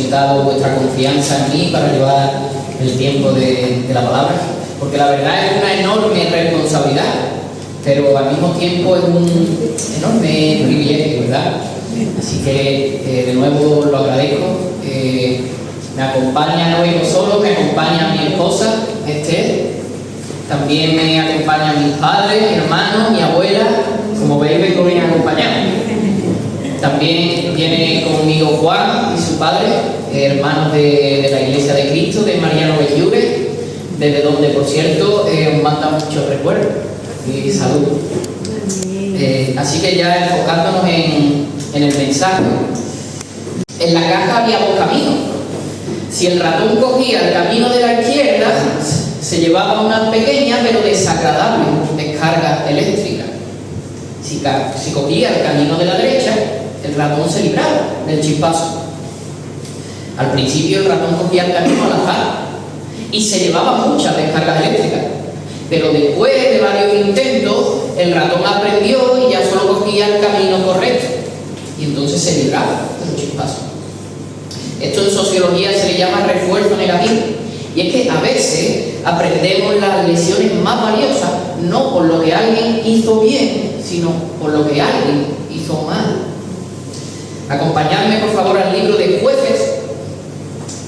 depositado vuestra confianza en mí para llevar el tiempo de la palabra, porque la verdad es una enorme responsabilidad, pero al mismo tiempo es un enorme privilegio, ¿verdad? Así que de nuevo lo agradezco. Me acompaña, no vengo solo, me acompaña mi esposa, Esther. También me acompañan mis padres, mi hermano, mi abuela. Como veis, vengo bien acompañado. También viene conmigo Juan y su padre, hermanos de la Iglesia de Cristo, de Mariano Bellure, desde donde, por cierto, os manda muchos recuerdos y salud. Así que ya enfocándonos en el mensaje. En la caja había dos caminos. Si el ratón cogía el camino de la izquierda, se llevaba una pequeña pero desagradable descarga eléctrica. Si cogía el camino de la derecha, el ratón se libraba del chispazo. Al principio el ratón cogía el camino al azar y se llevaba muchas descargas eléctricas, pero después de varios intentos el ratón aprendió y ya solo cogía el camino correcto y entonces se libraba de los chispazos. Esto en sociología se le llama refuerzo negativo, y es que a veces aprendemos las lecciones más valiosas no por lo que alguien hizo bien, sino por lo que alguien hizo mal. Acompañadme por favor al libro de Jueces.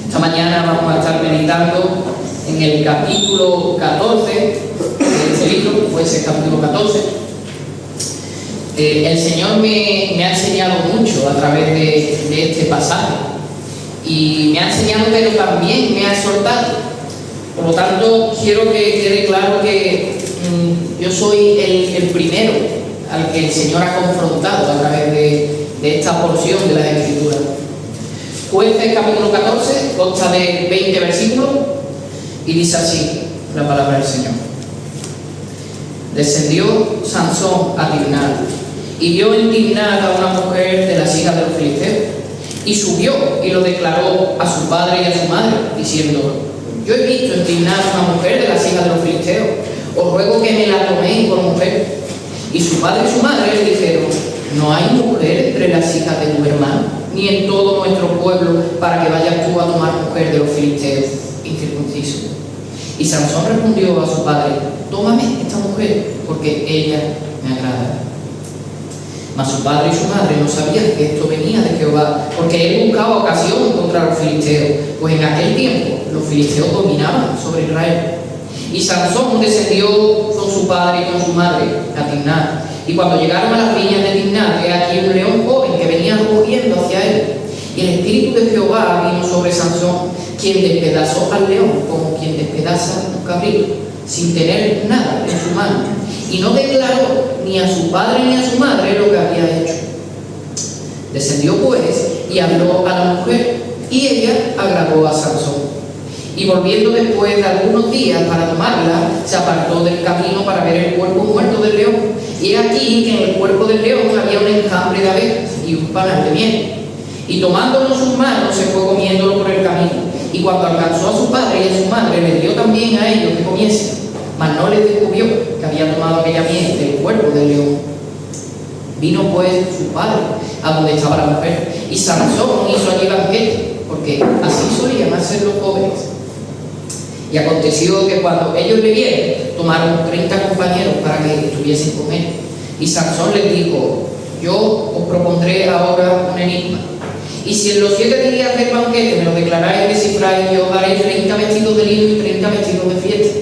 Esta mañana vamos a estar meditando en el capítulo 14 de este libro, Jueces capítulo 14. El Señor me ha enseñado mucho a través de este pasaje, y me ha enseñado, pero también me ha exhortado. Por lo tanto, quiero que quede claro que yo soy el primero al que el Señor ha confrontado a través de esta porción de las Escrituras. Jueces capítulo 14 consta de 20 versículos y dice así la palabra del Señor. Descendió Sansón a Timnat y vio en Timnat a una mujer de las hijas de los filisteos, y subió y lo declaró a su padre y a su madre, diciendo: yo he visto en Timnat una mujer de las hijas de los filisteos, os ruego que me la toméis por mujer. Y su padre y su madre le dijeron: no hay mujer entre las hijas de tu hermano, ni en todo nuestro pueblo, para que vayas tú a tomar mujer de los filisteos incircuncisos. Y Sansón respondió a su padre: tómame esta mujer, porque ella me agrada. Mas su padre y su madre no sabían que esto venía de Jehová, porque él buscaba ocasión contra los filisteos, pues en aquel tiempo los filisteos dominaban sobre Israel. Y Sansón descendió con su padre y con su madre a Timnat. Y cuando llegaron a las viñas de Timnat, he aquí un león joven que venía rugiendo hacia él. Y el espíritu de Jehová vino sobre Sansón, quien despedazó al león como quien despedaza un cabrito, sin tener nada en su mano. Y no declaró ni a su padre ni a su madre lo que había hecho. Descendió pues y habló a la mujer, y ella agradó a Sansón. Y volviendo después de algunos días para tomarla, se apartó del camino para ver el cuerpo muerto del león. Y he aquí que en el cuerpo del león había un enjambre de abejas y un panal de miel. Y tomándolo en sus manos, se fue comiéndolo por el camino. Y cuando alcanzó a su padre y a su madre, les dio también a ellos que comiesen. Mas no les descubrió que había tomado aquella miel del cuerpo del león. Vino pues su padre a donde estaba la mujer, y Sansón hizo allí banquete, porque así solían hacer los jóvenes. Y aconteció que cuando ellos le vieron, tomaron 30 compañeros para que estuviesen con él. Y Sansón les dijo: yo os propondré ahora un enigma, y si en los 7 días del banquete me lo declaráis y descifráis, yo os daré 30 vestidos de lino y 30 vestidos de fiesta.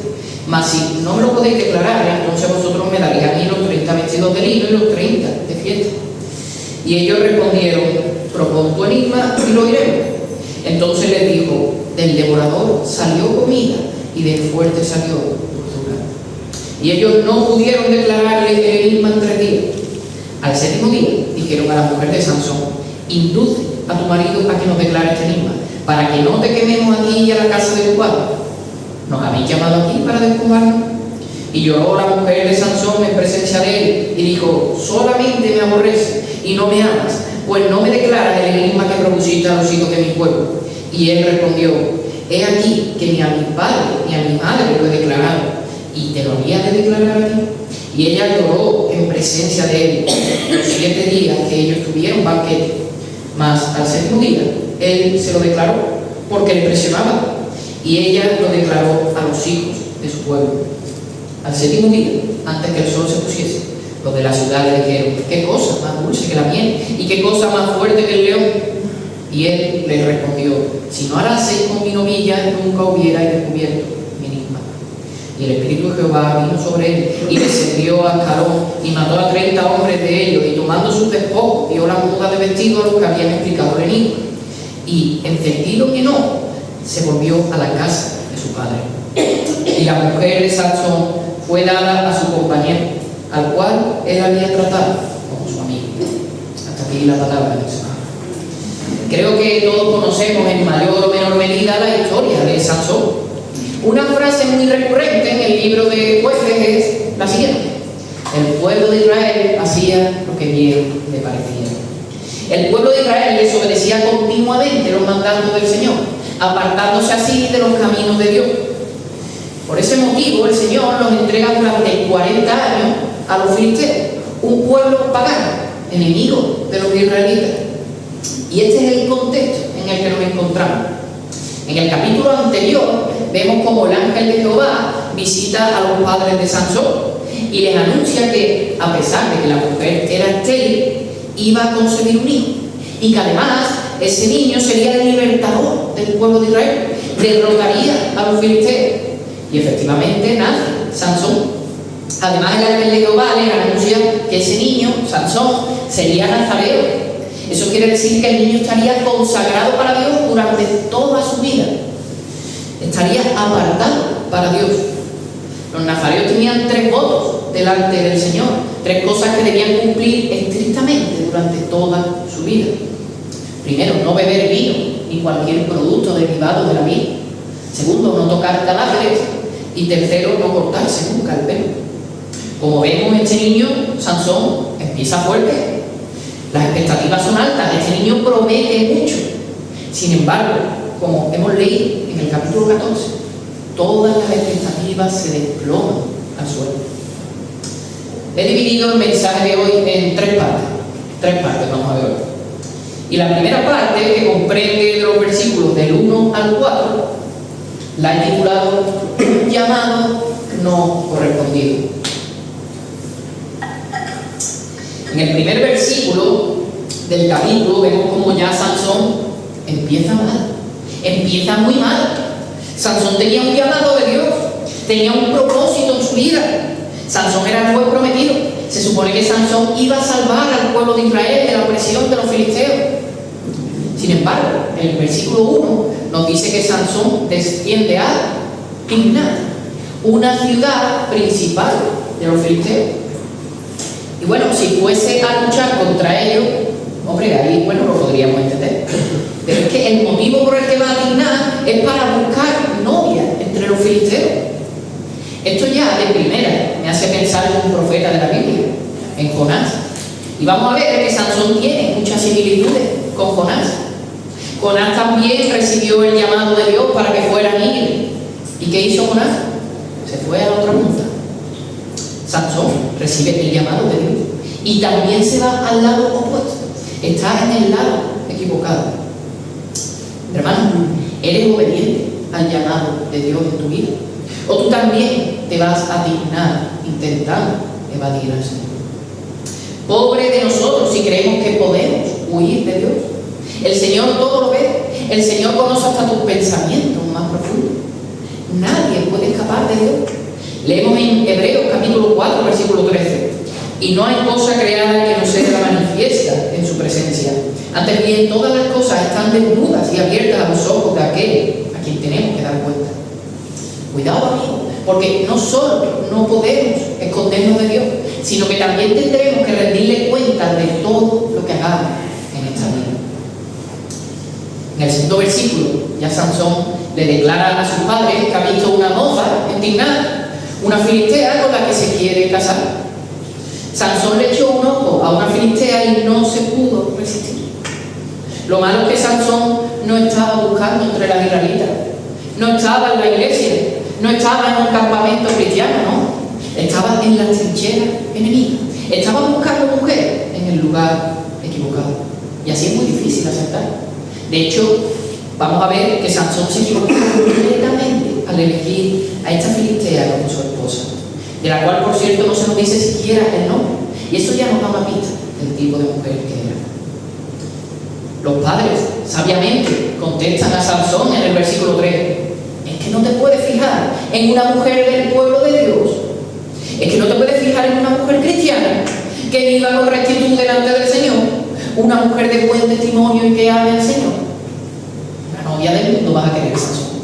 Mas si no me lo podéis declarar, entonces vosotros me daréis a mí los 30 vestidos de lino y los 30 de fiesta. Y ellos respondieron: propon tu enigma y lo oiremos. Entonces les dijo: del devorador salió comida, y del fuerte salió dulzura. Y ellos no pudieron declararle el enigma en 3 días. Al 7º día dijeron a la mujer de Sansón: induce a tu marido a que nos declare este enigma, para que no te quememos aquí y a la casa de tu padre. ¿Nos habéis llamado aquí para despojarnos? Y lloró la mujer de Sansón en presencia de él, y dijo: solamente me aborreces y no me amas, pues no me declaras el enigma que propusiste a los hijos de mi pueblo. Y él respondió: he aquí que ni a mi padre ni a mi madre lo he declarado, y te lo había de declarar a ti. Y ella lloró en presencia de él los 7 días que ellos tuvieron banquete. Mas al séptimo día, él se lo declaró porque le presionaba, y ella lo declaró a los hijos de su pueblo. Al séptimo día, antes que el sol se pusiese, los de la ciudad le dijeron: ¿qué cosa más dulce que la miel? ¿Y qué cosa más fuerte que el león? Y él les respondió: si no haraseis con mi novilla, nunca hubierais descubierto mi enigma. Y el Espíritu de Jehová vino sobre él, y descendió a Ascalón, y mató a 30 hombres de ellos, y tomando sus despojos, dio las mudas de vestido a los que habían explicado el enigma. Y, encendido en enojo, se volvió a la casa de su padre. Y la mujer de Sansón fue dada a su compañero, al cual él había tratado como su amigo. Hasta aquí la palabra de Dios. Creo que todos conocemos en mayor o menor medida la historia de Sansón. Una frase muy recurrente en el libro de Jueces es la siguiente: el pueblo de Israel hacía lo que bien le parecía. El pueblo de Israel desobedecía continuamente los mandatos del Señor, apartándose así de los caminos de Dios. Por ese motivo el Señor los entrega durante 40 años a los filisteos, un pueblo pagano, enemigo de los israelitas. Y este es el contexto en el que nos encontramos. En el capítulo anterior vemos cómo el ángel de Jehová visita a los padres de Sansón y les anuncia que, a pesar de que la mujer era estéril, iba a concebir un hijo, y que además ese niño sería el libertador del pueblo de Israel, derrotaría a los filisteos. Y efectivamente nace Sansón. Además, el ángel de Jehová les anuncia que ese niño, Sansón, sería nazareo. Eso quiere decir que el niño estaría consagrado para Dios durante toda su vida. Estaría apartado para Dios. Los nazareos tenían 3 votos delante del Señor, 3 cosas que debían cumplir estrictamente durante toda su vida. Primero, no beber vino ni cualquier producto derivado de la vid. Segundo, no tocar cadáveres. Y tercero, no cortarse nunca el pelo. Como vemos, este niño, Sansón, empieza fuerte. Las expectativas son altas, este niño promete mucho. Sin embargo, como hemos leído en el capítulo 14, todas las expectativas se desploman al suelo. He dividido el mensaje de hoy en 3 partes. 3 partes vamos a ver hoy. Y la primera parte, que comprende los versículos del 1 al 4, la he titulado Un llamado no correspondido. En el primer versículo del capítulo vemos como ya Sansón empieza mal, empieza muy mal. Sansón tenía un llamado de Dios, tenía un propósito en su vida. Sansón era el juez prometido. Se supone que Sansón iba a salvar al pueblo de Israel de la opresión de los filisteos. Sin embargo, en el versículo 1 nos dice que Sansón desciende a Timnat, una ciudad principal de los filisteos. Y bueno, si fuese a luchar contra ellos, hombre, ahí bueno lo podríamos entender. Pero es que el motivo por el que va a Timnat es para buscar novia entre los filisteos. Esto ya de primera me hace pensar en un profeta de la Biblia, en Jonás. Y vamos a ver que Sansón tiene muchas similitudes con Jonás. Jonás también recibió el llamado de Dios para que fuera Nínive. ¿Y qué hizo Jonás? Se fue a la otra punta. Sansón recibe el llamado de Dios y también se va al lado opuesto. Está en el lado equivocado. Hermano, ¿eres obediente al llamado de Dios en tu vida? ¿O tú también te vas a dignar intentando evadir al Señor? Pobre de nosotros si creemos que podemos huir de Dios. El Señor todo lo ve. El Señor conoce hasta tus pensamientos más profundos. Nadie puede escapar de Dios. Leemos en Hebreos capítulo 4, versículo 13. Y no hay cosa creada que no sea manifiesta en su presencia. Antes bien, todas las cosas están desnudas y abiertas a los ojos de aquel a quien tenemos que dar cuenta. Cuidado, amigo, porque no solo no podemos escondernos de Dios, sino que también tendremos que rendirle cuenta de todo lo que hagamos en esta vida. En el segundo versículo, ya Sansón le declara a sus padres que ha visto una moza en Timnat, una filistea con la que se quiere casar. Sansón le echó un ojo a una filistea y no se pudo resistir. Lo malo es que Sansón no estaba buscando entre las israelitas, no estaba en la iglesia, no estaba en un campamento cristiano, no. Estaba en la trinchera enemiga. Estaba buscando mujer en el lugar equivocado. Y así es muy difícil aceptar. De hecho, vamos a ver que Sansón se equivocó completamente al elegir a esta filistea como su esposa, de la cual, por cierto, no se nos dice siquiera el nombre. Y eso ya nos da una pista del tipo de mujer que era. Los padres, sabiamente, contestan a Sansón en el versículo 3. Es que no te puedes fijar en una mujer del pueblo de Dios. Es que no te puedes fijar en una mujer cristiana que viva con rectitud delante del Señor, una mujer de buen testimonio y que ame al Señor. La novia del mundo vas a querer, Sansón.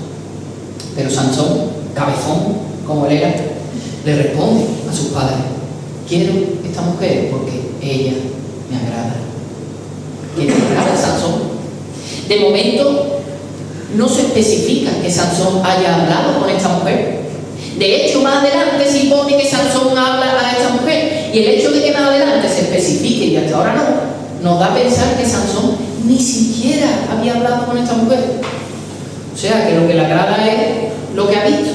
Pero Sansón, cabezón como él era, le responde a sus padres: quiero esta mujer porque ella me agrada. ¿Quién me agrada? Sansón. De momento no se especifica que Sansón haya hablado con esta mujer. De hecho, más adelante se impone que Sansón habla a esta mujer, y el hecho de que más adelante se especifique y hasta ahora no, nos da a pensar que Sansón ni siquiera había hablado con esta mujer. O sea, que lo que le agrada es lo que ha visto.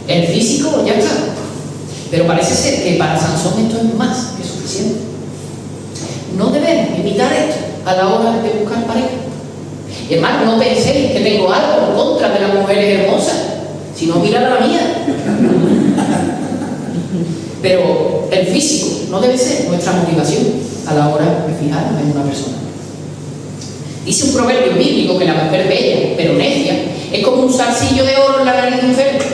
El físico ya está. Pero parece ser que para Sansón esto es más que suficiente. No debemos imitar esto a la hora de buscar pareja. Y hermano, no penséis que tengo algo en contra de las mujeres hermosas, sino mirad a la mía. Pero el físico no debe ser nuestra motivación a la hora de fijarnos en una persona. Dice un proverbio bíblico que la mujer bella, pero necia, es como un zarcillo de oro en la nariz de un cerdo.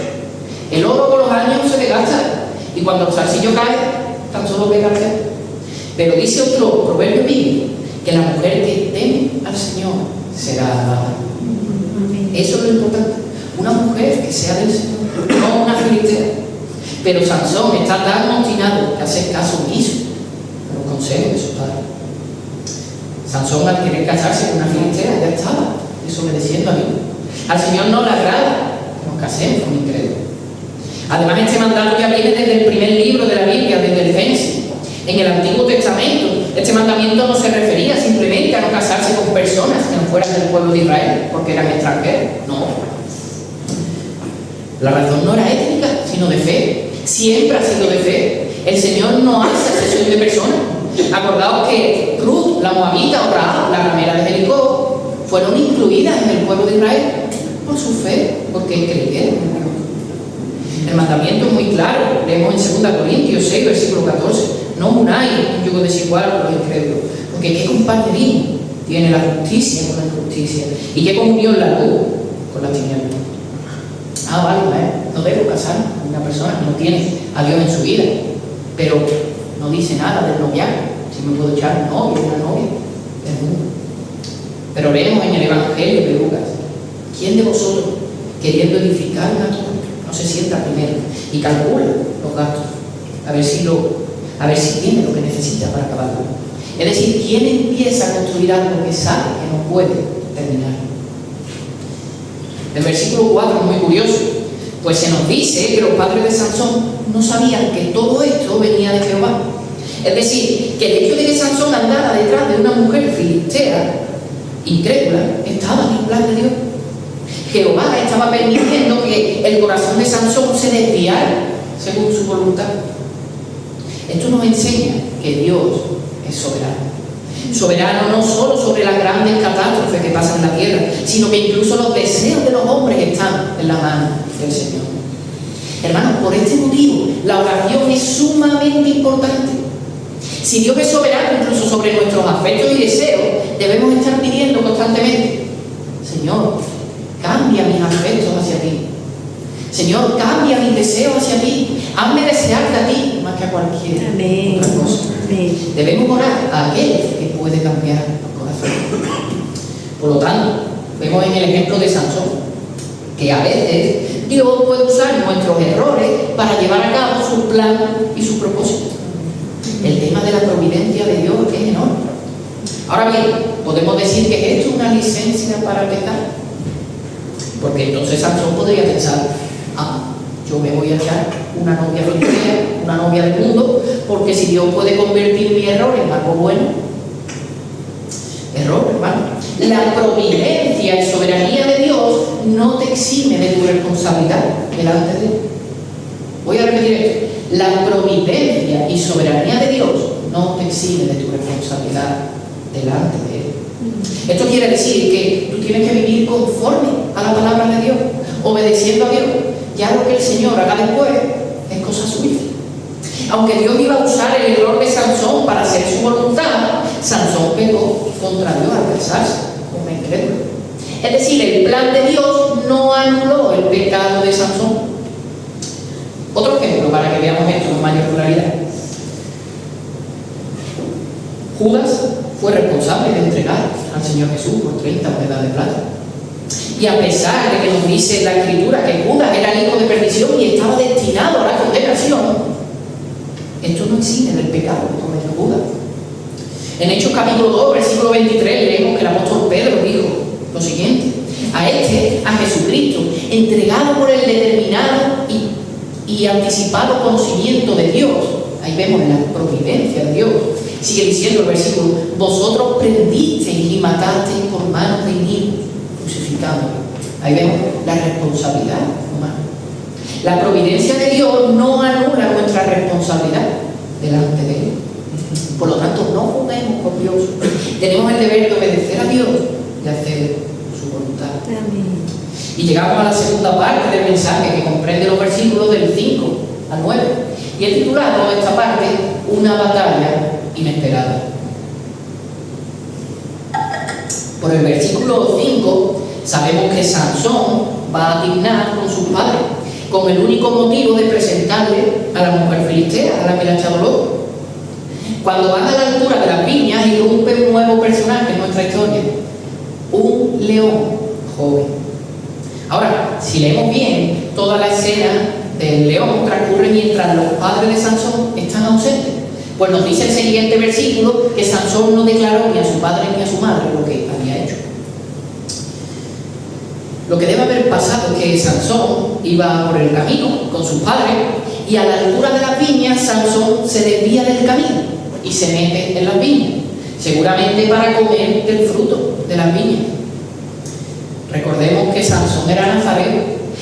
El oro con los años se desgasta, y cuando el zarcillo cae, tan solo pega al cerdo. Pero dice otro proverbio bíblico que la mujer que teme al Señor será alabada. Eso es lo importante. Una mujer que sea del Señor, no una filistea. Pero Sansón está tan obstinado que hace caso omiso a los consejos de sus padres. Sansón, al querer casarse con una filistea, ya estaba desobedeciendo a Dios. Al Señor no le agrada que nos casemos con incrédulos. Además, este mandato ya viene desde el primer libro de la Biblia, desde el Génesis. En el Antiguo Testamento, este mandamiento no se refería simplemente a no casarse con personas que no fueran del pueblo de Israel, porque eran extranjeros. No. La razón no era étnica, sino de fe. Siempre ha sido de fe. El Señor no hace acepción de personas. Acordaos que Ruth, la moabita, o Rahab, la ramera de Jericó, fueron incluidas en el pueblo de Israel por su fe, porque creyeron en Dios. El mandamiento es muy claro. Leemos en 2 Corintios 6, versículo 14. No unáis un yugo desigual con los incrédulos, porque qué compañerismo tiene la justicia con la injusticia, y qué comunión la luz con la tiniebla. Vale, no debo casarme con una persona que no tiene a Dios en su vida, pero no dice nada del noviazgo. Si me puedo echar un novio o una novia del mundo. Pero leemos en el Evangelio de Lucas: ¿quién de vosotros, queriendo edificar una torre, no se sienta primero y calcula los gastos, a ver si tiene lo que necesita para acabarlo? Es decir, ¿quién empieza a construir algo que sabe que no puede terminar? El versículo 4 es muy curioso, pues se nos dice que los padres de Sansón no sabían que todo esto venía de Jehová. Es decir, que el hecho de que Sansón andara detrás de una mujer filistea incrédula estaba en el plan de Dios. Jehová estaba permitiendo que el corazón de Sansón se desviara según su voluntad. Esto nos enseña que Dios es soberano. Soberano no solo sobre las grandes catástrofes que pasan en la tierra, sino que incluso los deseos de los hombres están en la mano del Señor. Hermanos, por este motivo, la oración es sumamente importante. Si Dios es soberano incluso sobre nuestros afectos y deseos, debemos estar pidiendo constantemente: Señor, cambia mis afectos hacia ti. Señor, cambia mis deseos hacia ti. Hazme desearte a ti más que a cualquier otra cosa. Amén. Debemos orar a aquel que puede cambiar los corazones. Por lo tanto, vemos en el ejemplo de Sansón que a veces Dios puede usar nuestros errores para llevar a cabo su plan y su propósito. El tema de la providencia de Dios es enorme. Ahora bien, podemos decir que esto es una licencia para pecar, porque entonces Sansón podría pensar: yo me voy a echar una novia filistea, una novia del mundo, porque si Dios puede convertir mi error en algo bueno. Error, hermano. La providencia y soberanía de Dios no te exime de tu responsabilidad delante de Él. Voy a repetir esto: la providencia y soberanía de Dios no te exime de tu responsabilidad delante de Él. Esto quiere decir que tú tienes que vivir conforme a la palabra de Dios, obedeciendo a Dios. Ya lo que el Señor haga después es cosa suya. Aunque Dios iba a usar el error de Sansón para hacer su voluntad, Sansón pecó contra Dios al casarse con una incrédula. Es decir, el plan de Dios no anuló el pecado de Sansón. Otro ejemplo para que veamos esto con mayor claridad. Judas fue responsable de entregar al Señor Jesús por 30 monedas de plata. Y a pesar de que nos dice la Escritura que Judas era el hijo de perdición y estaba destinado a la condenación, esto no exime del pecado que cometió Judas. En Hechos capítulo 2, versículo 23, leemos que el apóstol Pedro dijo lo siguiente: a Jesucristo, entregado por el determinado y anticipado conocimiento de Dios. Ahí vemos la providencia de Dios. Sigue diciendo el versículo: vosotros prendisteis y matasteis por manos de inicuos, crucificándolo. Ahí vemos la responsabilidad humana. La providencia de Dios no anula nuestra responsabilidad delante de Él. Por lo tanto, no juguemos con Dios. Tenemos el deber de obedecer a Dios y hacer su voluntad. Amén. Y llegamos a la segunda parte del mensaje, que comprende los versículos del 5 al 9. Y he titulado esta parte Una batalla inesperada. Por el versículo 5 sabemos que Sansón va a dignar con sus padres, con el único motivo de presentarle a la mujer filistea, a la que le ha echado loco. Cuando van a la altura de las viñas, irrumpe un nuevo personaje en nuestra historia: un león joven. Ahora, si leemos bien, toda la escena del león transcurre mientras los padres de Sansón están ausentes. Pues nos dice el siguiente versículo que Sansón no declaró ni a su padre ni a su madre lo que había hecho. Lo que debe haber pasado es que Sansón iba por el camino con sus padres y a la altura de las viñas Sansón se desvía del camino y se mete en las viñas, seguramente para comer del fruto de las viñas. Recordemos que Sansón era nazareo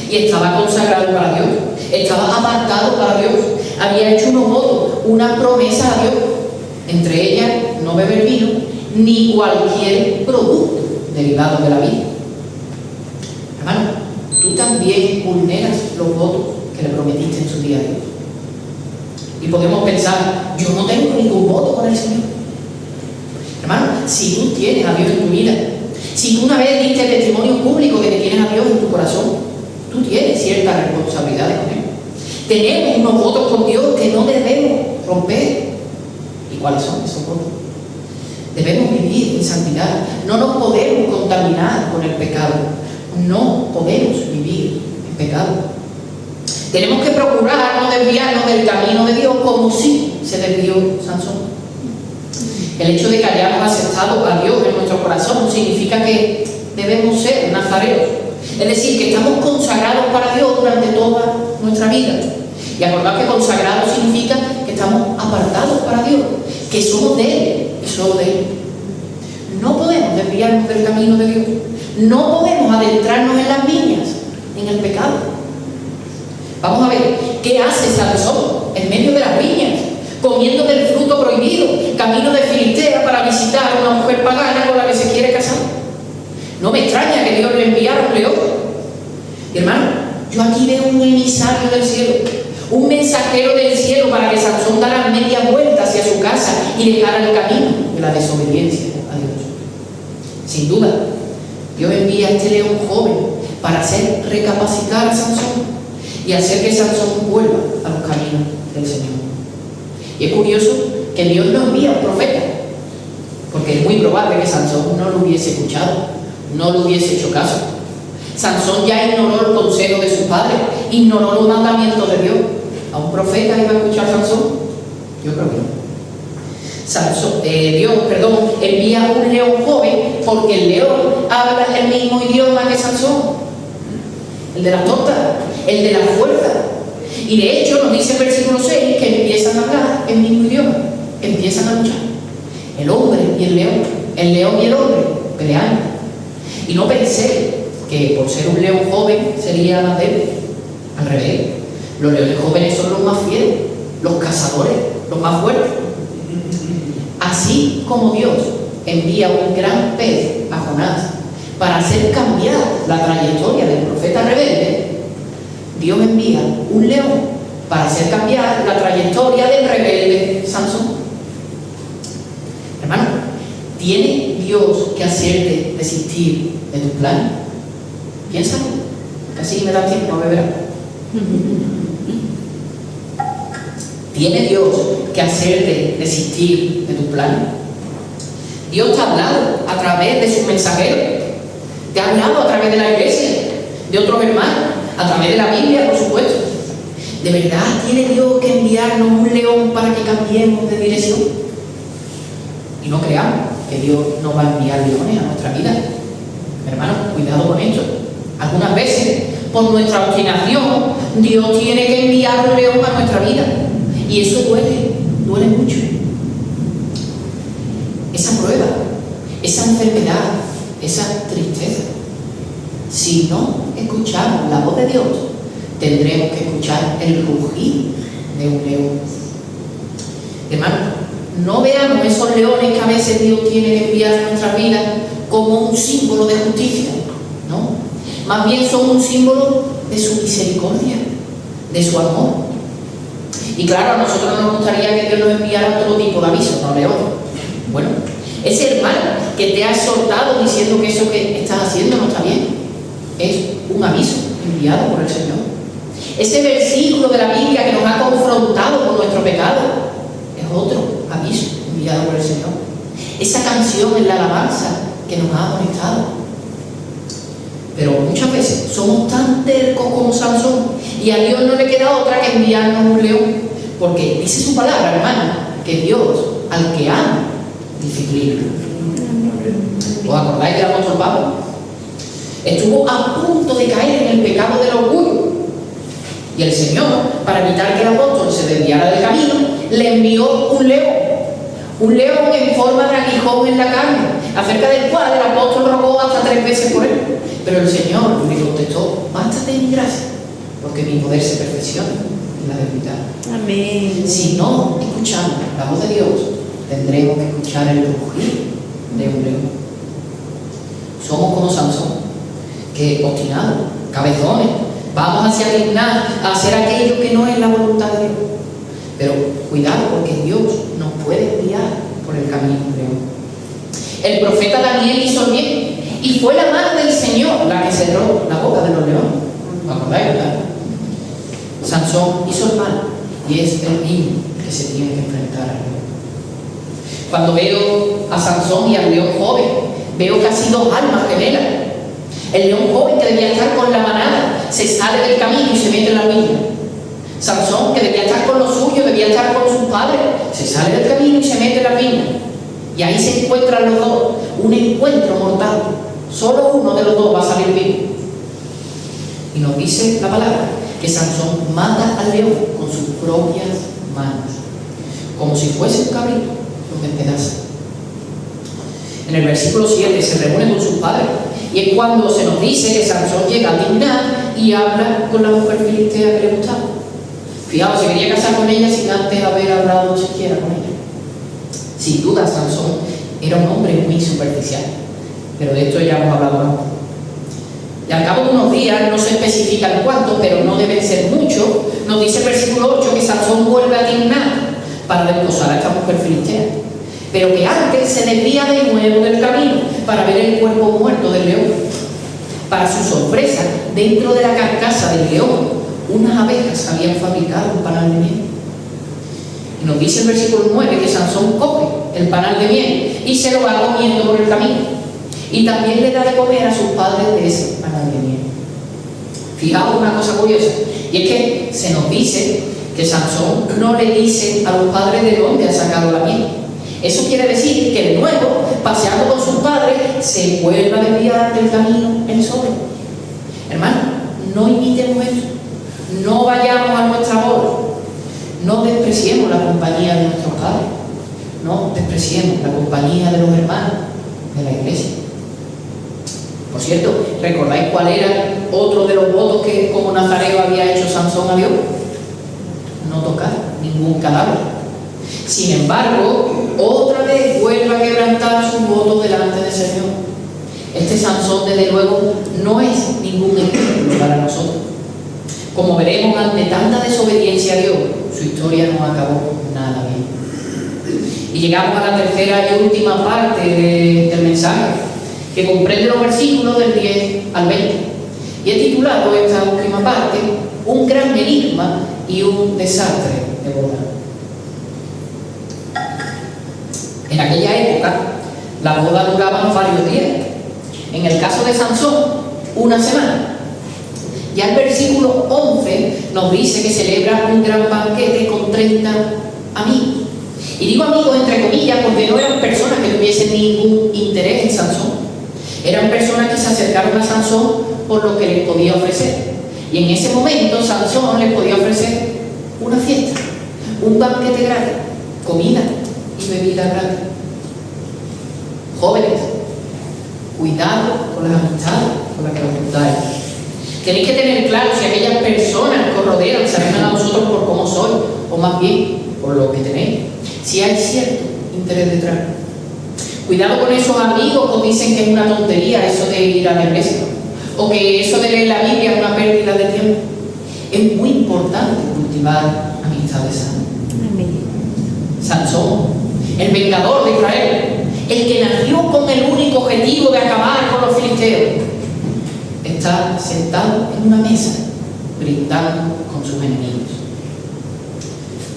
y estaba consagrado para Dios, estaba apartado para Dios, había hecho unos votos, una promesa a Dios, entre ellas no beber vino ni cualquier producto derivado de la vid. Hermano, tú también vulneras los votos que le prometiste en su día a Dios. Y podemos pensar: yo no tengo ningún voto con el Señor. Hermano, si tú tienes a Dios en tu vida, si tú una vez diste testimonio público de que tienes a Dios en tu corazón, tú tienes ciertas responsabilidades con Él. Tenemos unos votos con Dios que no debemos romper. ¿Y cuáles son esos votos? Debemos vivir en santidad. No nos podemos contaminar con el pecado. No podemos vivir en pecado. Tenemos que procurar no desviarnos del camino de Dios como si se desvió Sansón. El hecho de que hayamos aceptado a Dios en nuestro corazón significa que debemos ser nazareos. Es decir, que estamos consagrados para Dios durante toda nuestra vida. Y acordad que consagrado significa que estamos apartados para Dios, que somos de Él y solo de Él. No podemos desviarnos del camino de Dios. No podemos adentrarnos en las viñas, en el pecado. Vamos a ver, ¿qué hace Sansón en medio de las viñas? Comiendo del fruto prohibido, camino de Filistea para visitar a una mujer pagana con la que se quiere casar. No me extraña que Dios le enviara un león. Y hermano, yo aquí veo un emisario del cielo, un mensajero del cielo para que Sansón diera media vuelta hacia su casa y dejara el camino de la desobediencia a Dios. Sin duda, Dios envía a este león joven para hacer recapacitar a Sansón y hacer que Sansón vuelva a los caminos del Señor. Y es curioso que Dios no envía a un profeta, porque es muy probable que Sansón no lo hubiese escuchado, no lo hubiese hecho caso. Sansón ya ignoró el consejo de su padre, ignoró los mandamientos de Dios. ¿A un profeta iba a escuchar Sansón? Yo creo que no. Dios envía un león joven porque el león habla el mismo idioma que Sansón, el de las tortas, el de la fuerza. Y de hecho nos dice el versículo 6 que empiezan a hablar el mismo idioma, empiezan a luchar. El hombre y el león y el hombre peleando. Y no pensé que por ser un león joven sería más débil. Al revés, los leones jóvenes son los más fieles, los cazadores, los más fuertes. Así como Dios envía un gran pez a Jonás para hacer cambiar la trayectoria del profeta rebelde, Dios envía un león para hacer cambiar la trayectoria del rebelde Sansón. Hermano, ¿tiene Dios que hacerte desistir de tus planes? Piénsalo, casi me da tiempo a beber. ¿Tiene Dios que hacerte desistir de tus planes? Dios te ha hablado a través de sus mensajeros, te ha hablado a través de la iglesia, de otros hermanos, a través de la Biblia, por supuesto. ¿De verdad tiene Dios que enviarnos un león para que cambiemos de dirección? Y no creamos que Dios no va a enviar leones a nuestra vida. Hermanos, cuidado con esto. Algunas veces, por nuestra obstinación, Dios tiene que enviar un león a nuestra vida. Y eso duele mucho. Esa prueba, esa enfermedad, esa tristeza. Si no escuchamos la voz de Dios, tendremos que escuchar el rugir de un león. Hermano, no veamos esos leones que a veces Dios tiene que enviar a nuestras vidas como un símbolo de justicia, ¿no? Más bien son un símbolo de su misericordia, de su amor. Y claro, a nosotros nos gustaría que Dios nos enviara otro tipo de aviso, no león. Bueno, ese hermano que te ha exhortado diciendo que eso que estás haciendo no está bien, es un aviso enviado por el Señor. Ese versículo de la Biblia que nos ha confrontado con nuestro pecado es otro aviso enviado por el Señor. Esa canción en la alabanza que nos ha amonestado. Pero muchas veces somos tan tercos como Sansón y a Dios no le queda otra que enviarnos un león, porque dice su palabra, hermano, que Dios al que ama disciplina. ¿Os acordáis del apóstol Pablo? Estuvo a punto de caer en el pecado del orgullo. Y el Señor, para evitar que el apóstol se desviara del camino, le envió un león. Un león en forma de aguijón en la carne, acerca del cual el apóstol rogó hasta 3 veces por él. Pero el Señor le contestó: bástate mi gracia, porque mi poder se perfecciona en la debilidad. Amén. Si no escuchamos la voz de Dios, tendremos que escuchar el rugir de un león. Somos como Sansón, que obstinados, cabezones, vamos hacia Timnat a hacer aquello que no es la voluntad de Dios. Pero cuidado, porque Dios nos puede enviar por el camino de un león. El profeta Daniel hizo el bien, y fue la mano del Señor la que cerró la boca de los leones. ¿Os acordáis, verdad? Sansón hizo el mal, y es el mismo que se tiene que enfrentar al león. Cuando veo a Sansón y al león joven, veo casi 2 almas gemelas. El león joven, que debía estar con la manada, se sale del camino y se mete en la viña. Sansón, que debía estar con los suyos, debía estar con sus padres, se sale del camino y se mete en la viña. Y ahí se encuentran los dos, un encuentro mortal. Solo uno de los dos va a salir vivo. Y nos dice la palabra que Sansón mata al león con sus propias manos, como si fuese un cabrito, lo despedaza. En el versículo 7 se reúne con sus padres, y es cuando se nos dice que Sansón llega a Timnat y habla con la mujer filistea que le gustaba. Fijaos, se quería casar con ella sin antes haber hablado siquiera con ella. Sin duda, Sansón era un hombre muy superficial, pero de esto ya hemos hablado antes. Y al cabo de unos días, no se especifican cuántos, pero no deben ser muchos, nos dice el versículo 8 que Sansón vuelve a Timnat para desposar a esta mujer filistea, pero que antes se desvía de nuevo del camino para ver el cuerpo muerto del león. Para su sorpresa, dentro de la carcasa del león, unas abejas habían fabricado un panal de miel. Y nos dice el versículo 9 que Sansón coge el panal de miel y se lo va comiendo por el camino. Y también le da de comer a sus padres de ese panal de miel. Fijaos una cosa curiosa, y es que se nos dice que Sansón no le dice a los padres de dónde ha sacado la miel. Eso quiere decir que de nuevo, paseando con sus padres, se vuelve a desviar del camino él solo. Hermano, no imitemos esto. No vayamos a nuestra boda. No despreciemos la compañía de nuestros padres. No despreciemos la compañía de los hermanos de la iglesia. Por cierto, ¿recordáis cuál era otro de los votos que como nazareo había hecho Sansón a Dios? No tocar ningún cadáver. Sin embargo, otra vez vuelve a quebrantar sus votos delante del Señor. Este Sansón, desde luego, no es ningún ejemplo para nosotros. Como veremos, ante tanta desobediencia a Dios, su historia no acabó nada bien. Y llegamos a la tercera y última parte del mensaje, que comprende los versículos del 10 al 20. Y he titulado esta última parte, Un gran enigma y un desastre de boda. En aquella época, las bodas duraban varios días. En el caso de Sansón, una semana. Ya el versículo 11 nos dice que celebra un gran banquete con 30 amigos. Y digo amigos entre comillas porque no eran personas que tuviesen ningún interés en Sansón. Eran personas que se acercaron a Sansón por lo que les podía ofrecer. Y en ese momento Sansón les podía ofrecer una fiesta, un banquete gratis, comida y bebida gratis. Jóvenes, cuidado con las amistades con las que os juntáis. Tenéis que tener claro si aquellas personas que os rodean se alejan a vosotros por cómo sois, o más bien por lo que tenéis, si hay cierto interés detrás. Cuidado con esos amigos que os dicen que es una tontería eso de ir a la iglesia, o que eso de leer la Biblia es una pérdida de tiempo. Es muy importante cultivar amistades sanas. Sansón, el vengador de Israel, el que nació con el único objetivo de acabar con los filisteos, está sentado en una mesa brindando con sus enemigos.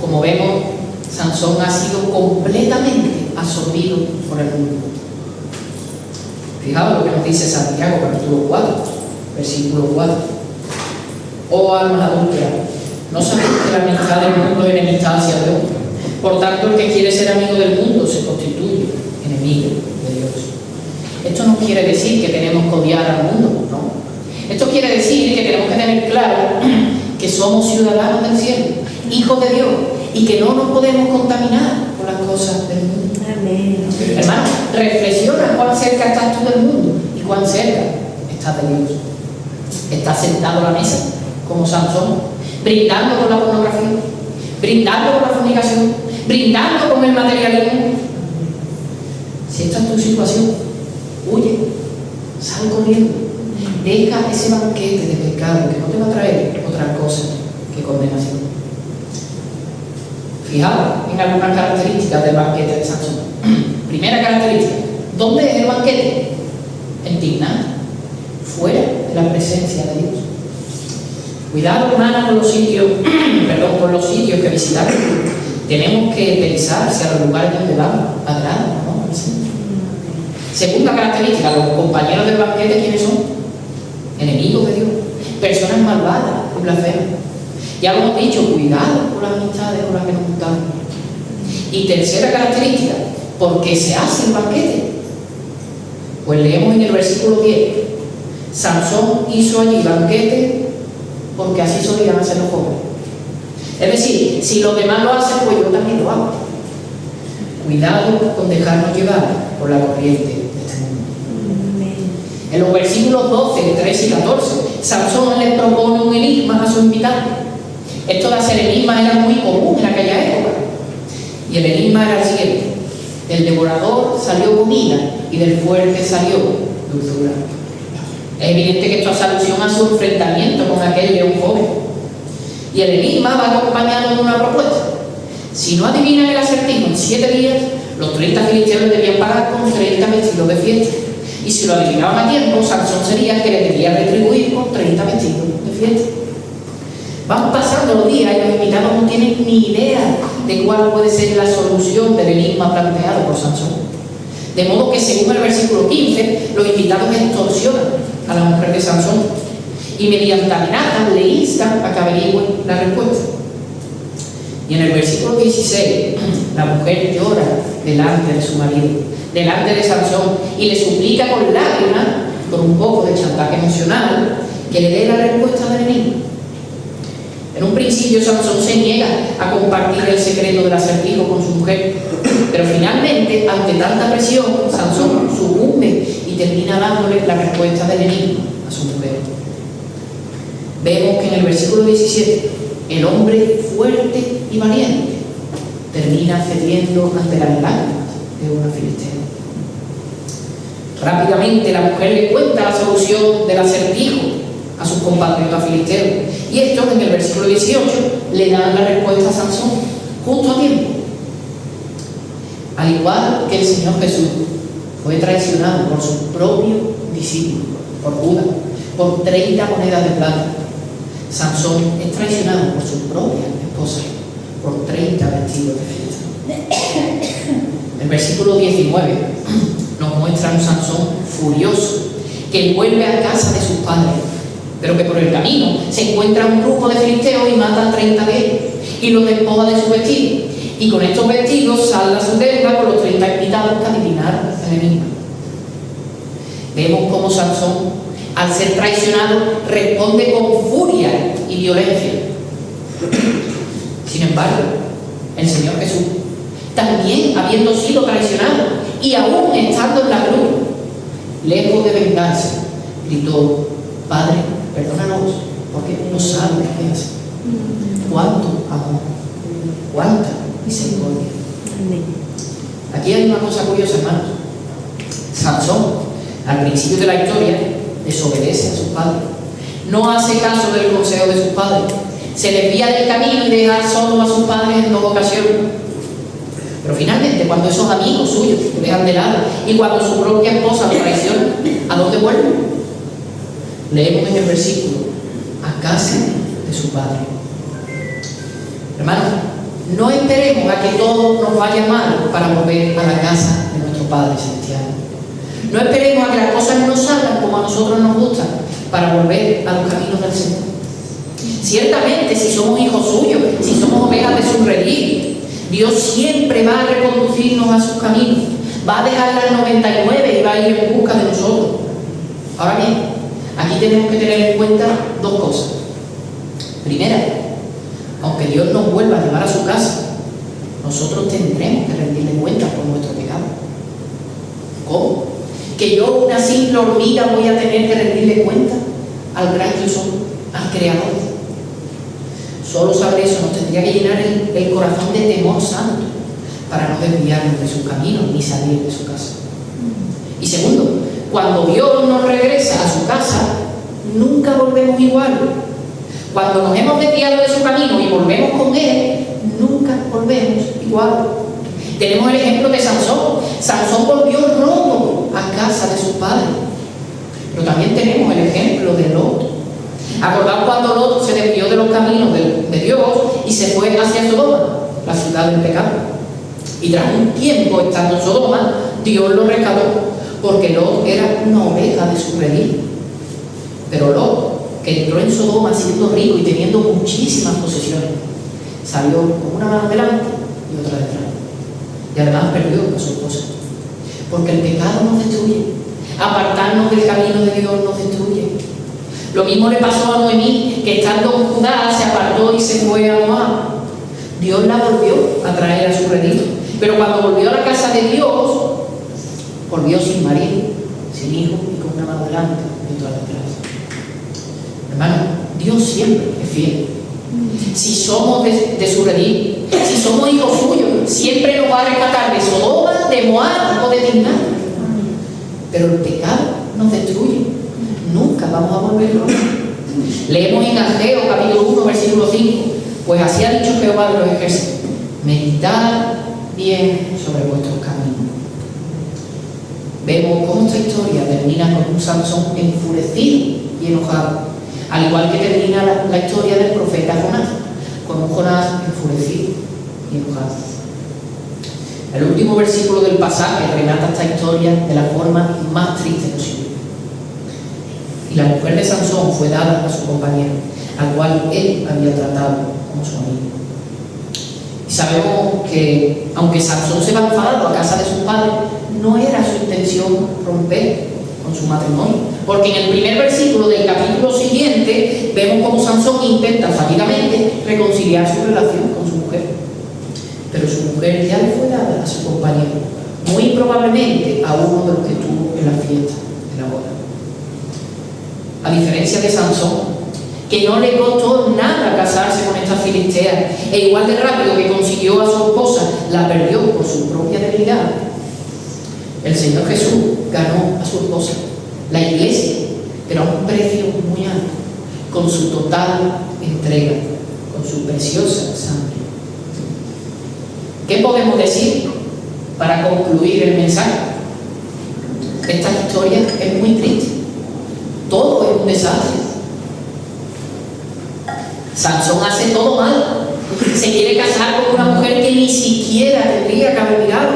Como vemos, Sansón ha sido completamente absorbido por el mundo. Fijaos lo que nos dice Santiago, capítulo 4, versículo 4. Oh almas adúlteras, ¿no sabéis que la amistad del mundo es enemistad hacia Dios? Por tanto, el que quiere ser amigo del mundo se constituye enemigo de Dios. Esto no quiere decir que tenemos que odiar al mundo, ¿no? Esto quiere decir que tenemos que tener claro que somos ciudadanos del cielo, hijos de Dios, y que no nos podemos contaminar por las cosas del mundo. Amén. Hermano, reflexiona cuán cerca estás tú del mundo y cuán cerca estás de Dios. Estás sentado a la mesa, como Sansón, brindando con la pornografía, brindando con la fornicación, brindando con el materialismo. Si esta es tu situación, huye, sal corriendo. Deja ese banquete de pecado que no te va a traer otra cosa que condenación. Fijaos en algunas características del banquete de Sansón. Primera característica, ¿dónde es el banquete? En Timnat, fuera de la presencia de Dios. Cuidado, hermana, con los sitios, con los sitios que visitamos. Tenemos que pensar si a los lugares donde vamos agradan o no. Segunda característica, los compañeros del banquete, ¿quiénes son? Enemigos de Dios, personas malvadas y blasfemas. Ya lo hemos dicho, cuidado con las amistades con las que nos juntamos. Y tercera característica, ¿por qué se hace el banquete? Pues leemos en el versículo 10, Sansón hizo allí banquete porque así solían hacer los jóvenes. Es decir, si los demás lo hacen, pues yo también lo hago. Cuidado con dejarnos llevar por la corriente de este mundo. En los versículos 12, 13 y 14, Sansón le propone un enigma a su invitado. Esto de hacer enigmas era muy común en aquella época. Y el enigma era el siguiente: del devorador salió comida y del fuerte salió dulzura. Es evidente que esto hace alusión a su enfrentamiento con aquel león joven. Y el enigma va acompañado de una propuesta. Si no adivinan el acertijo en 7 días, los 30 filisteos le debían pagar con 30 vestidos de fiesta. Y si lo adivinaban a tiempo, Sansón sería el que le debía retribuir con 30 vestidos de fiesta. Van pasando los días y los invitados no tienen ni idea de cuál puede ser la solución del enigma planteado por Sansón. De modo que, según el versículo 15, los invitados extorsionan a la mujer de Sansón y mediante amenazas le instan a que averigüen la respuesta. Y en el versículo 16, la mujer llora delante de su marido, delante de Sansón, y le suplica con lágrimas, con un poco de chantaje emocional, que le dé la respuesta del enigma. En un principio Sansón se niega a compartir el secreto del acertijo con su mujer, pero finalmente, ante tanta presión, Sansón sucumbe y termina dándole la respuesta del enigma a su mujer. Vemos que en el versículo 17, el hombre fuerte y valiente termina cediendo ante las lágrimas de una filistea. Rápidamente la mujer le cuenta la solución del acertijo a sus compatriotas filisteos, y estos en el versículo 18 le dan la respuesta a Sansón justo a tiempo. Al igual que el Señor Jesús fue traicionado por su propio discípulo, por Judas, por 30 monedas de plata, Sansón es traicionado por su propia esposa por 30 vestidos de fiesta. El versículo 19 nos muestra un Sansón furioso que vuelve a casa de sus padres, pero que por el camino se encuentra un grupo de filisteos y mata a 30 de ellos y los despoja de sus vestidos, y con estos vestidos salda su deuda con los 30 invitados que adivinaron el enigma. Vemos cómo Sansón, al ser traicionado, responde con furia y violencia. Sin embargo, el Señor Jesús, también habiendo sido traicionado y aún estando en la cruz, lejos de vengarse, gritó: Padre, perdónanos, porque no saben qué hacen. Cuánto amor, cuánta misericordia. Aquí hay una cosa curiosa, hermanos. Sansón, al principio de la historia, desobedece a sus padres, no hace caso del consejo de sus padres, se desvía del camino y deja solo a sus padres en 2 ocasiones. Pero finalmente, cuando esos amigos suyos lo dejan de lado y cuando su propia esposa lo traiciona, ¿a dónde vuelve? Leemos en el versículo: a casa de su padre. Hermanos, no esperemos a que todo nos vaya mal para volver a la casa de nuestro Padre Celestial. No esperemos a que las cosas no salgan como a nosotros nos gustan para volver a los caminos del Señor. Ciertamente, si somos hijos suyos, si somos ovejas de su redil, Dios siempre va a reconducirnos a sus caminos, va a dejar las 99 y va a ir en busca de nosotros. Ahora bien, aquí tenemos que tener en cuenta 2 cosas. Primera, aunque Dios nos vuelva a llevar a su casa, nosotros tendremos que rendirle cuentas por nuestro pecado. ¿Cómo? ¿Que yo, una simple hormiga, voy a tener que rendirle cuentas al gran yo soy, al Creador? Solo saber eso nos tendría que llenar el corazón de temor santo para no desviarnos de sus caminos ni salir de su casa. Y segundo, cuando Dios nos regresa a su casa, nunca volvemos igual. Cuando nos hemos desviado de su camino y volvemos con Él, nunca volvemos igual. Tenemos el ejemplo de Sansón. Sansón volvió roto a casa de sus padres. Pero también tenemos el ejemplo de Lot. Acordaos cuando Lot se desvió de los caminos de Dios y se fue hacia Sodoma, la ciudad del pecado. Y tras un tiempo estando en Sodoma, Dios lo rescató, porque Lot era una oveja de su redil. Pero Lot, que entró en Sodoma siendo rico y teniendo muchísimas posesiones, salió con una mano delante y otra detrás. Y además perdió a su esposa. Porque el pecado nos destruye. Apartarnos del camino de Dios nos destruye. Lo mismo le pasó a Noemí, que estando en Judá se apartó y se fue a Moab. Dios la volvió a traer a su redil. Pero cuando volvió a la casa de Dios, volvió sin marido, sin hijo y con una mano delante y otra detrás. Hermano, Dios siempre es fiel. Si somos de su redil, si somos hijos suyos, siempre nos va a rescatar de Sodoma, de Moab o de Timnat. Pero el pecado nos destruye. Nunca vamos a volver locos. Leemos en Ageo capítulo 1 versículo 5: pues así ha dicho Jehová de los ejércitos, meditad bien sobre vuestros caminos. Vemos cómo esta historia termina con un Sansón enfurecido y enojado, al igual que termina la historia del profeta Jonás, con un Jonás enfurecido y enojado. El último versículo del pasaje relata esta historia de la forma más triste posible. Y la mujer de Sansón fue dada a su compañero, al cual él había tratado como su amigo. Y sabemos que, aunque Sansón se va enfadado a casa de sus padres, no era su intención romper con su matrimonio. Porque en el primer versículo del capítulo siguiente vemos cómo Sansón intenta fallidamente reconciliar su relación con su mujer. Pero su mujer ya le fue dada a su compañero, muy probablemente a uno de los que tuvo en la fiesta de la boda. A diferencia de Sansón, que no le costó nada casarse con esta filistea, e igual de rápido que consiguió a su esposa, la perdió por su propia debilidad. El Señor Jesús ganó a su esposa, la iglesia, pero a un precio muy alto, con su total entrega, con su preciosa sangre. ¿Qué podemos decir para concluir el mensaje? Esta historia es muy triste. Todo es un desastre. Sansón hace todo mal. Se quiere casar con una mujer que ni siquiera tendría que haber mirado.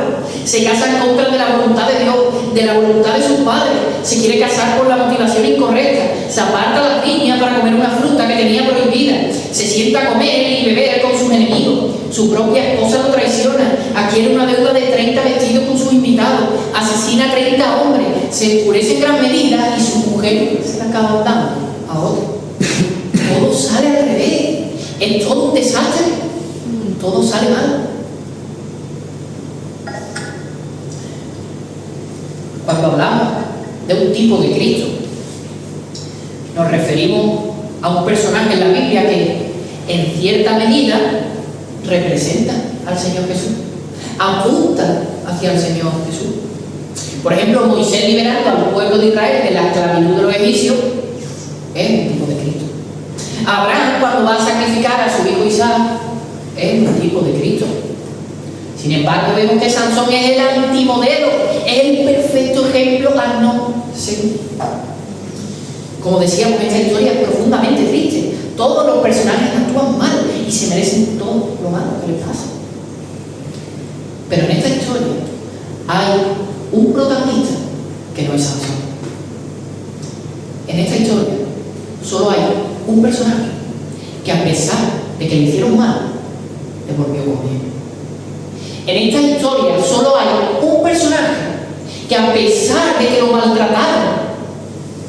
Se casa en contra de la voluntad de Dios, de la voluntad de sus padres. Se quiere casar por la motivación incorrecta. Se aparta las viñas para comer una fruta que tenía prohibida. Se sienta a comer y beber con sus enemigos. Su propia esposa lo traiciona. Adquiere una deuda de 30 vestidos con sus invitados. Asesina a 30 hombres. Se enfurece en gran medida y su mujer se la acaba dando a otro. Todo sale al revés. Es todo un desastre. Todo sale mal. Cuando hablamos de un tipo de Cristo, nos referimos a un personaje en la Biblia que en cierta medida representa al Señor Jesús, apunta hacia el Señor Jesús. Por ejemplo, Moisés liberando al pueblo de Israel de la esclavitud de los egipcios es un tipo de Cristo. Abraham, cuando va a sacrificar a su hijo Isaac, es un tipo de Cristo. Sin embargo, vemos que Sansón es el antimodelo, es el perfecto ejemplo a no seguir. Como decíamos, esta historia es profundamente triste. Todos los personajes actúan mal y se merecen todo lo malo que les pasa. Pero en esta historia hay un protagonista que no es Sansón. En esta historia solo hay un personaje que, a pesar de que le hicieron mal, le volvió con bien. En esta historia solo hay un personaje que, a pesar de que lo maltrataron,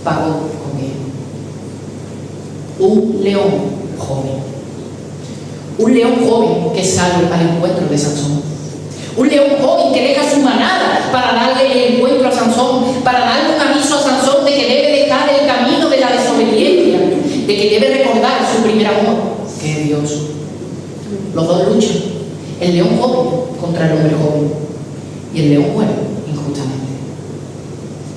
pagó con bien. Un león joven. Un león joven que sale al encuentro de Sansón. Un león joven que deja su manada para darle el encuentro a Sansón, para darle un aviso a Sansón de que debe dejar el camino de la desobediencia, de que debe recordar su primer amor, que es Dios. Los dos luchan, el león joven contra el hombre joven, y el león muere injustamente.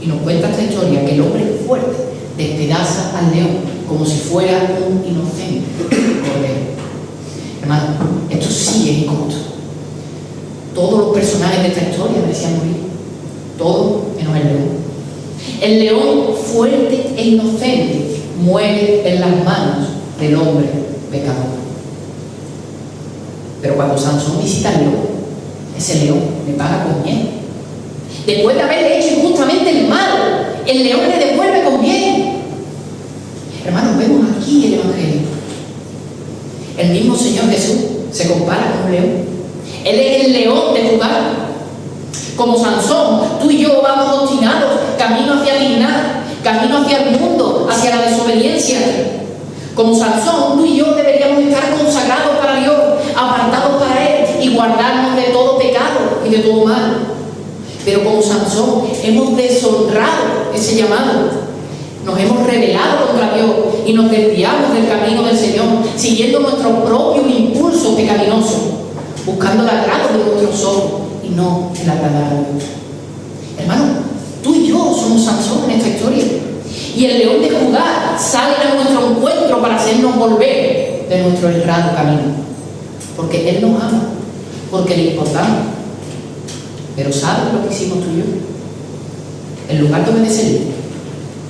Y nos cuenta esta historia que el hombre fuerte despedaza al león como si fuera un inocente cordero. Hermano, esto sí es injusto. Todos los personajes de esta historia merecían morir, todos menos el león. El león fuerte e inocente muere en las manos del hombre pecador. Pero cuando Sansón visita al león, ese león le paga con bien. Después de haberle hecho injustamente el mal, el león le devuelve con bien. Hermanos, vemos aquí el Evangelio. El mismo Señor Jesús se compara con un león. Él es el león de Judá. Como Sansón, tú y yo vamos obstinados, camino hacia Timná, camino hacia el mundo, hacia la desobediencia. Como Sansón, tú y yo deberíamos estar consagrados para Dios, apartados para Él y guardarnos de todo pecado y de todo mal. Pero como Sansón, hemos deshonrado ese llamado. Nos hemos rebelado contra Dios y nos desviamos del camino del Señor, siguiendo nuestros propios impulsos pecaminosos, buscando el agrado de nuestros ojos y no el agradar a Dios. Hermano, tú y yo somos Sansón en esta historia. Y el león de Judá sale a nuestro encuentro para hacernos volver de nuestro errado camino. Porque Él nos ama, porque le importamos. Pero ¿sabes lo que hicimos tú y yo? En lugar de obedecerle,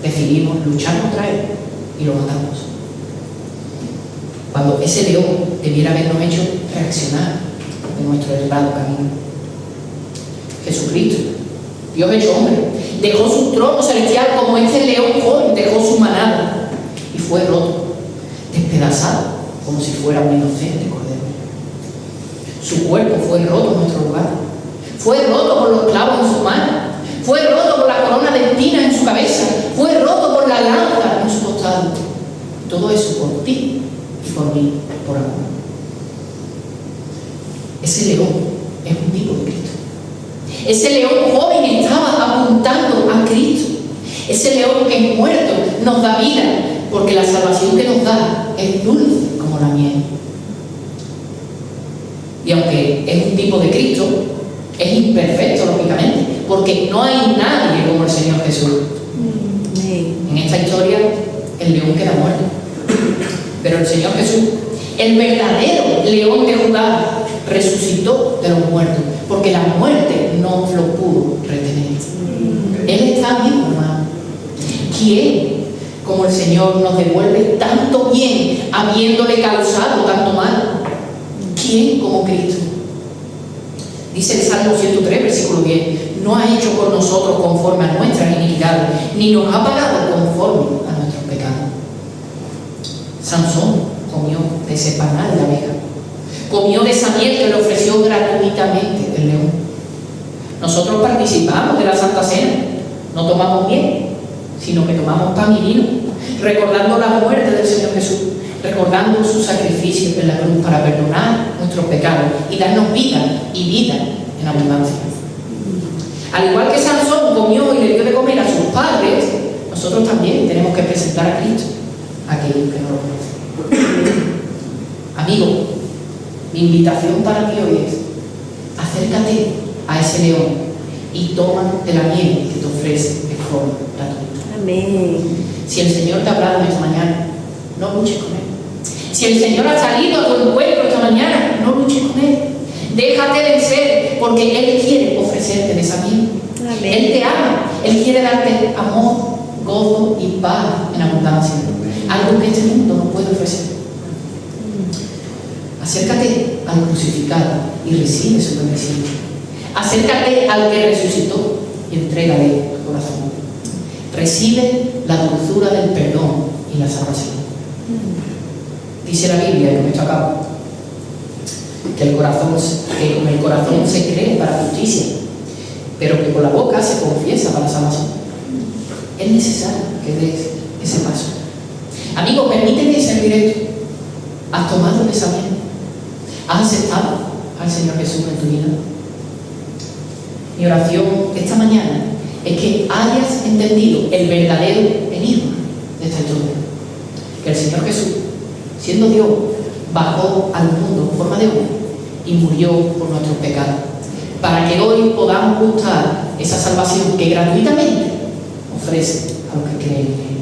decidimos luchar contra Él y lo matamos. Cuando ese león debiera habernos hecho reaccionar de nuestro errado camino. Jesucristo, Dios hecho hombre, dejó su trono celestial como este león joven dejó su manada y fue roto, despedazado como si fuera un inocente cordero. Su cuerpo fue roto en nuestro lugar, fue roto por los clavos en su mano, fue roto por la corona de espinas en su cabeza, fue roto por la lanza en su costado. Todo eso por ti y por mí, por amor. Ese león es un tipo de Cristo. Ese león joven estaba apuntando a Cristo. Ese león que es muerto nos da vida, porque la salvación que nos da es dulce como la miel. Y aunque es un tipo de Cristo, es imperfecto, lógicamente, porque no hay nadie como el Señor Jesús. En esta historia, el león queda muerto. Pero el Señor Jesús, el verdadero león de Judá, resucitó de los muertos, porque la muerte no lo pudo retener. Él está vivo, hermano. ¿Quién como el Señor nos devuelve tanto bien habiéndole causado tanto mal? ¿Quién como Cristo? Dice el Salmo 103, versículo 10: no ha hecho con nosotros conforme a nuestras iniquidades, ni nos ha pagado conforme a nuestros pecados. Sansón comió de ese panal de abeja, comió de esa miel que le ofreció gratuitamente el león. Nosotros participamos de la Santa Cena, no tomamos miel, sino que tomamos pan y vino, recordando la muerte del Señor Jesús, recordando su sacrificio en la cruz para perdonar nuestros pecados y darnos vida y vida en abundancia. Al igual que Sansón comió y le dio de comer a sus padres, nosotros también tenemos que presentar a Cristo a aquellos que no lo conocen. Amigo, mi invitación para ti hoy es: acércate a ese león y toma de la miel que te ofrece de forma gratuita. Amén. Si el Señor te ha hablado esta mañana, no luches con Él. Si el Señor ha salido a tu encuentro esta mañana, no luches con Él. Déjate vencer, porque Él quiere ofrecerte de esa miel. Amén. Él te ama, Él quiere darte amor, gozo y paz en abundancia. Algo que este mundo no puede ofrecer. Acércate al crucificado y recibe su bendición. Acércate al que resucitó y entrégale tu corazón. Recibe la dulzura del perdón y la salvación. Dice la Biblia, y con esto acabo, que con el corazón se cree para justicia, pero que con la boca se confiesa para salvación. Es necesario que des ese paso. Amigo, permíteme ser directo. ¿Has tomado esa miel? ¿Has aceptado al Señor Jesús en tu vida? Mi oración esta mañana es que hayas entendido el verdadero enigma de esta historia. Que el Señor Jesús, siendo Dios, bajó al mundo en forma de hombre y murió por nuestros pecados, para que hoy podamos gustar esa salvación que gratuitamente ofrece a los que creen en Él.